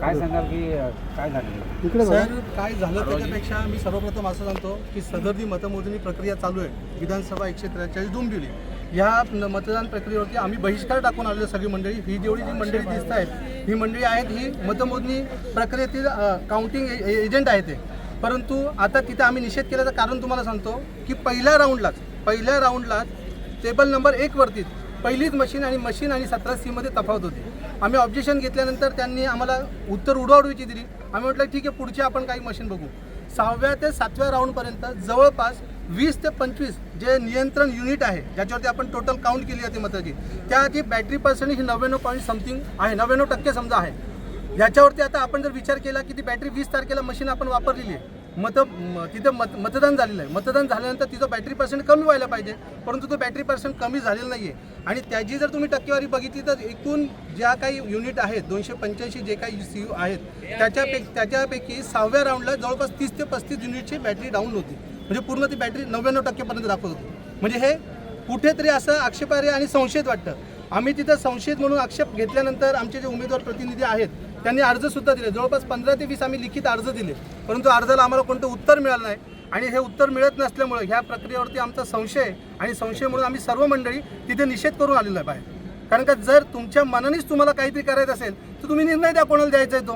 काय सांगाल की काय झालं इकडे बघा. सर, काय झालं त्याच्यापेक्षा मी सर्वप्रथम असं सांगतो की सदर मतमोजणी प्रक्रिया चालू आहे. विधानसभा 143 डोंबिवली ह्या मतदान प्रक्रियेवरती आम्ही बहिष्कार टाकून आलेलो सगळी मंडळी. ही जेवढी जी मंडळी दिसत आहेत ही मंडळी आहेत ही मतमोजणी प्रक्रियेतील काउंटिंग एजंट आहेत ते. परंतु आता तिथे आम्ही निषेध केल्याचं कारण तुम्हाला सांगतो की पहिल्या राऊंडलाच टेबल नंबर 1 वरतीच पहिलीच मशीन आणि 17C मध्ये तफावत होती. आम्ही ऑब्जेक्शन घेतल्यानंतर त्यांनी आम्हाला उत्तर उडवाउडवीची दिली. आम्ही म्हटलं ठीक आहे, पुढची आपण काही मशीन बघू. 6व्या ते 7व्या राऊंडपर्यंत जवळपास 20 ते 25 जे नियंत्रण युनिट आहे ज्याच्यावरती आपण टोटल काउंट केली जाते मताची, त्याची बॅटरी पर्सेंटेज ही 99 पॉईंट समथिंग आहे, 99% समजा आहे. याच्यावरती आता आपण जर विचार केला की ती बॅटरी 20 तारखेला मशीन आपण वापरलेली आहे, तिथं मतदान झालेलं आहे. मतदान झाल्यानंतर तिचं बॅटरी पर्सेंट कमी व्हायला पाहिजे, परंतु तो बॅटरी पर्सेंट कमी झालेलं नाही आहे. आणि त्याची जर तुम्ही टक्केवारी बघितली तर एकूण ज्या काही युनिट आहेत 285 जे काही CU आहेत त्याच्यापैकी 6व्या राऊंडला जवळपास 30 ते 35 युनिटची बॅटरी डाऊन होती. म्हणजे पूर्ण ती बॅटरी 99% दाखवत होती. म्हणजे हे कुठेतरी असं आक्षेपार्ह आणि संशयित वाटतं. आम्ही तिथं संशयित म्हणून आक्षेप घेतल्यानंतर आमचे जे उमेदवार प्रतिनिधी आहेत त्यांनी अर्जसुद्धा दिले. जवळपास 15 ते 20 आम्ही लिखित अर्ज दिले, परंतु अर्जाला आम्हाला कोणतं उत्तर मिळालं नाही. आणि हे उत्तर मिळत नसल्यामुळे ह्या प्रक्रियेवरती आमचा संशय आणि संशय म्हणून आम्ही सर्व मंडळी तिथे निषेध करून आलेलो आहे बाहेर. कारण का जर तुमच्या मनानेच तुम्हाला काहीतरी करायचं असेल तर तुम्ही निर्णय द्या कोणाला द्यायचा आहे तो.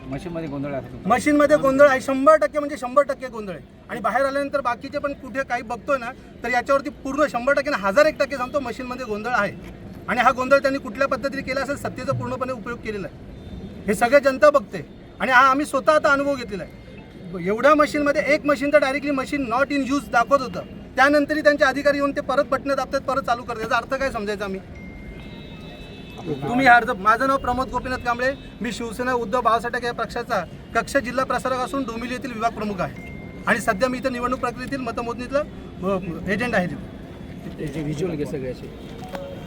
मशीनमध्ये गोंधळ आहे, मशीनमध्ये गोंधळ आहे 100% म्हणजे 100% गोंधळ आहे. आणि बाहेर आल्यानंतर बाकीचे पण कुठे काही बघतोय ना तर याच्यावरती पूर्ण 100% 1001% सांगतो मशीनमध्ये गोंधळ आहे. आणि हा गोंधळ त्यांनी कुठल्या पद्धतीने केला असेल सत्तेचा पूर्णपणे उपयोग केलेला आहे. हे सगळे जनता बघते आणि हा आम्ही स्वतः आता अनुभव घेतलेला आहे. एवढ्या मशीनमध्ये एक मशीन तर directly machine not in use दाखवत होतं, त्यानंतरही त्यांचे अधिकारी येऊन ते परत बटणं दाबतात, परत चालू करतात. याचा अर्थ काय समजायचा आम्ही? तुम्ही हा अर्ज. माझं नाव प्रमोद गोपीनाथ कांबळे, मी शिवसेना उद्धव बाळासाहेब ठाकरे या पक्षाचा कक्ष जिल्हा प्रसारक असून डोंबिवली येथील विभाग प्रमुख आहे. आणि सध्या मी इथं निवडणूक प्रक्रियेतील मतमोजणीतलं एजंट आहे. त्याचे व्हिज्युअल घे सगळ्याचे.